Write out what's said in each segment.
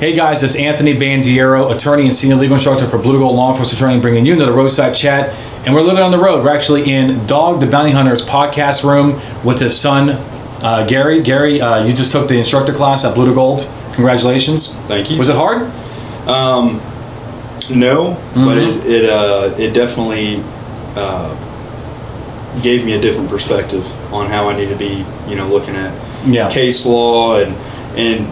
Hey guys, it's Anthony Bandiero, attorney and senior legal instructor for Blue Gold Law Enforcement Training, bringing you into the Roadside Chat. And we're literally on the road. We're actually in Dog the Bounty Hunter's podcast room with his son, Garry. Garry, you just took the instructor class at Blue Gold. Congratulations. Thank you. Was it hard? No, but it definitely gave me a different perspective on how I need to be, looking at case law and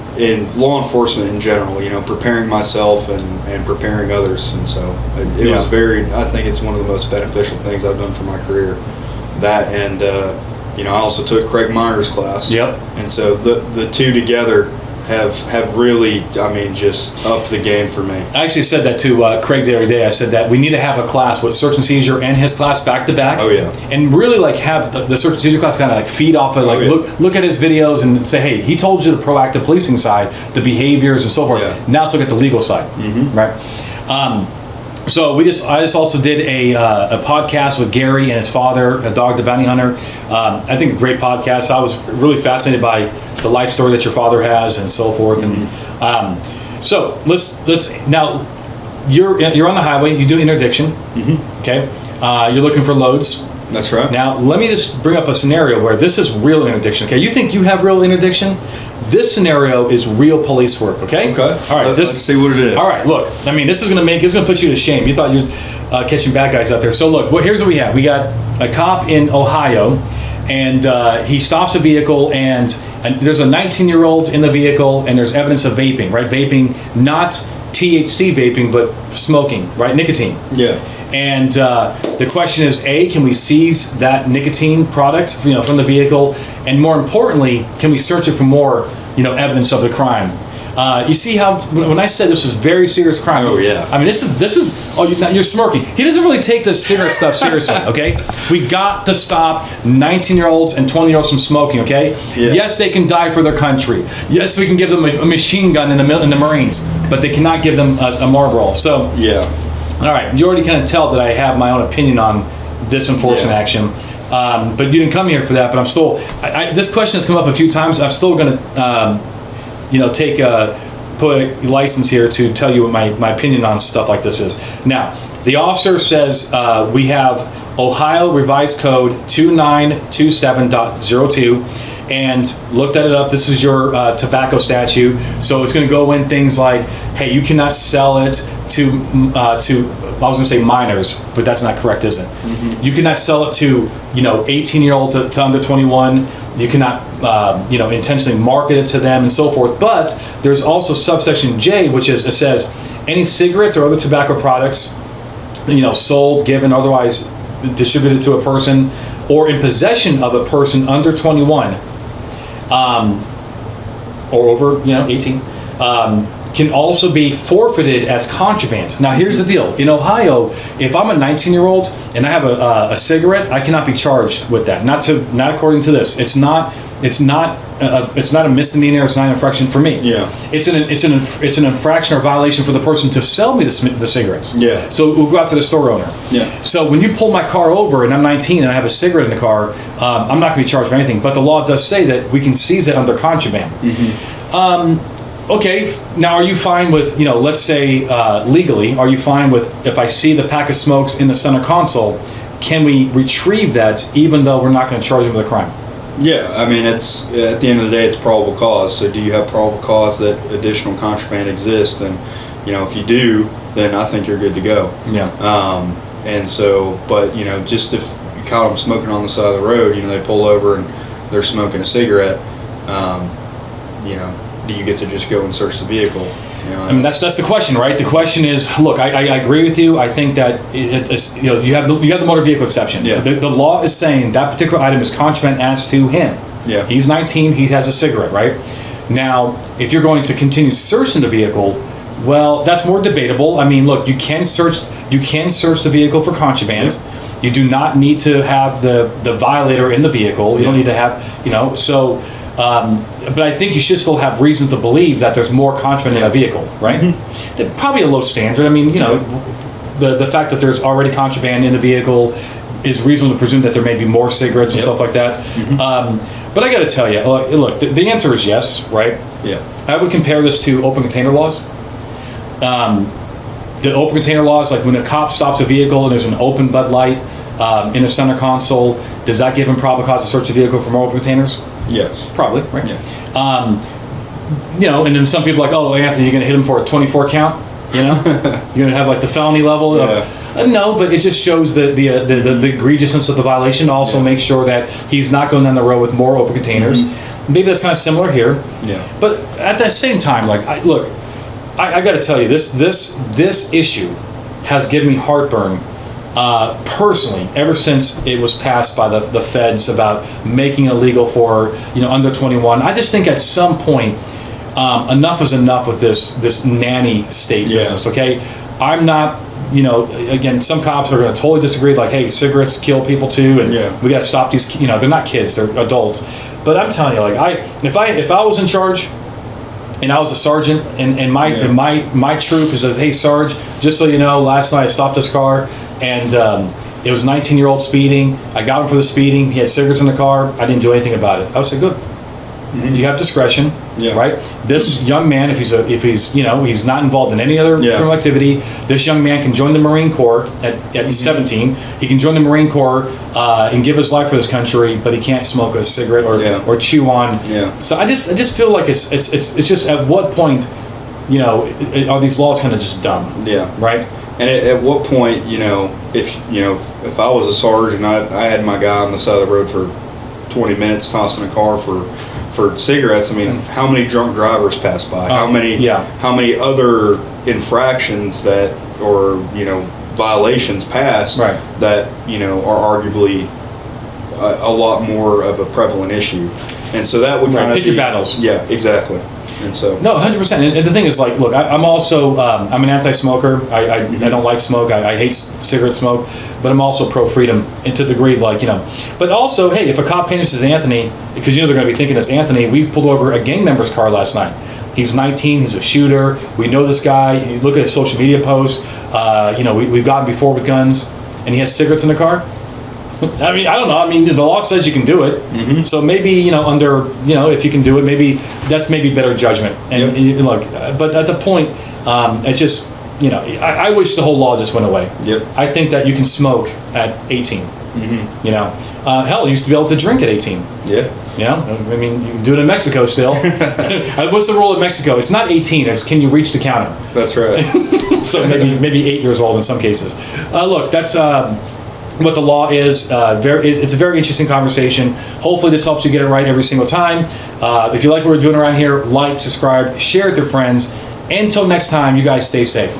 law enforcement in general, preparing myself and preparing others. And so it was I think it's one of the most beneficial things I've done for my career. That and, I also took Craig Meyer's class. Yep. And so the two together have really, just upped the game for me. I actually said that to Craig the other day. I said that we need to have a class with Search and Seizure and his class back to back. Oh yeah. And really have the Search and Seizure class kind of feed off of look at his videos and say, hey, he told you the proactive policing side, the behaviors and so forth. Yeah. Now let's look at the legal side, right? So I just also did a podcast with Garry and his father, Dog the Bounty Hunter. I think a great podcast. I was really fascinated by the life story that your father has and so forth. And so let's now you're on the highway. You do interdiction. Okay, you're looking for loads. That's right. Now let me just bring up a scenario where this is real interdiction. Okay, you think you have real interdiction? This scenario is real police work, okay? Okay. All right. Let's see what it is. All right. Look, this is going to put you to shame. You thought you were catching bad guys out there. So look, here's what we have. We got a cop in Ohio, and he stops a vehicle, and there's a 19-year-old in the vehicle, and there's evidence of vaping, right? Vaping, not THC vaping, but smoking, right? Nicotine. Yeah. And the question is, A, can we seize that nicotine product, from the vehicle? And more importantly, can we search it for more, evidence of the crime? You see how, when I said this was very serious crime. Oh, yeah. This is you're smirking. He doesn't really take this cigarette stuff seriously, okay? We got to stop 19-year-olds and 20-year-olds from smoking, okay? Yeah. Yes, they can die for their country. Yes, we can give them a machine gun in the Marines, but they cannot give them a Marlboro. So, yeah. All right, you already kind of tell that I have my own opinion on this enforcement action, but you didn't come here for that. But I'm still. This question has come up a few times. I'm still going to, put a license here to tell you what my opinion on stuff like this is. Now, the officer says we have Ohio Revised Code 2927.02. and looked it up. This is your tobacco statute. So it's going to go in things like, hey, you cannot sell it to I was going to say minors, but that's not correct, is it? You cannot sell it to 18-year-old to under 21. You cannot intentionally market it to them and so forth. But there's also subsection J, which is it says any cigarettes or other tobacco products sold, given, otherwise distributed to a person or in possession of a person under 21 or over 18 can also be forfeited as contraband. Now here's the deal. In Ohio, if I'm a 19-year-old and I have a cigarette, I cannot be charged with that. Not according to this. It's not a misdemeanor. It's not an infraction for me. Yeah. It's an infraction or violation for the person to sell me the cigarettes. Yeah. So we'll go out to the store owner. Yeah. So when you pull my car over and I'm 19 and I have a cigarette in the car, I'm not going to be charged for anything. But the law does say that we can seize it under contraband. Okay. Now, are you fine with let's say legally? Are you fine with if I see the pack of smokes in the center console? Can we retrieve that even though we're not going to charge him with a crime? Yeah, it's at the end of the day, it's probable cause. So do you have probable cause that additional contraband exists? And if you do, then I think you're good to go. Yeah. And so, but just if you caught them smoking on the side of the road, they pull over and they're smoking a cigarette, do you get to just go and search the vehicle? That's the question, right? The question is, look, I agree with you. I think that you have the motor vehicle exception. Yeah. The law is saying that particular item is contraband as to him. Yeah. He's 19. He has a cigarette, right? Now, if you're going to continue searching the vehicle, well, that's more debatable. Look, you can search the vehicle for contraband. Yeah. You do not need to have the violator in the vehicle. You don't need to have so. But I think you should still have reason to believe that there's more contraband in a vehicle, right? Probably a low standard. The fact that there's already contraband in the vehicle is reasonable to presume that there may be more cigarettes and stuff like that. But I got to tell you, look, the answer is yes, right? Yeah. I would compare this to open container laws. The open container laws, like when a cop stops a vehicle and there's an open Bud Light in the center console, does that give him probable cause to search the vehicle for more open containers? Yes. Probably, right? Yeah. You know, and then some people are like, oh, Anthony, you're going to hit him for a 24 count? You know? You're going to have like the felony level? Yeah. No, but it just shows the egregiousness of the violation. Also make sure that he's not going down the road with more open containers. Mm-hmm. Maybe that's kind of similar here. Yeah. But at the same time, like, I got to tell you, this issue has given me heartburn personally ever since it was passed by the feds about making it illegal for under 21. I just think at some point enough is enough with this nanny state business. Okay, I'm not. Again, some cops are going to totally disagree. Like, hey, cigarettes kill people too, and we got to stop these. They're not kids; they're adults. But I'm telling you, like, if I was in charge, and I was the sergeant, and my troop says, hey, Sarge, just so you know, last night I stopped this car, and it was a 19-year-old speeding. I got him for the speeding. He had cigarettes in the car. I didn't do anything about it. I would say, good. Mm-hmm. You have discretion, right? This young man, if he's not involved in any other criminal activity, this young man can join the Marine Corps at 17. He can join the Marine Corps and give his life for this country, but he can't smoke a cigarette or chew on. Yeah. So I just feel like it's just at what point, are these laws kind of just dumb? Yeah. Right. And at what point, if I was a sergeant and I had my guy on the side of the road for 20 minutes tossing a car for cigarettes, I mean, how many drunk drivers pass by? How many other infractions or violations pass that are arguably a lot more of a prevalent issue, and so that would kind of pick your battles. Yeah, exactly. And so no, 100%. And the thing is, like, look, I'm also I'm an anti-smoker. I don't like smoke. I hate cigarette smoke. But I'm also pro-freedom, and to the degree, But also, hey, if a cop came and says, Anthony, because they're going to be thinking it's Anthony, we pulled over a gang member's car last night. He's 19. He's a shooter. We know this guy. You look at his social media posts. We've gotten before with guns, and he has cigarettes in the car. I mean, I don't know. I mean, the law says you can do it. Mm-hmm. So maybe, if you can do it, maybe that's better judgment. And look, but at the point, it just, I wish the whole law just went away. Yep. I think that you can smoke at 18. Mm-hmm. Hell, you used to be able to drink at 18. Yeah. I mean, you can do it in Mexico still. What's the rule in Mexico? It's not 18. It's can you reach the counter? That's right. So maybe 8 years old in some cases. Look, that's what the law is. It's a very interesting conversation. Hopefully this helps you get it right every single time. If you like what we're doing around here, like, subscribe, share it with your friends. Until next time, you guys stay safe.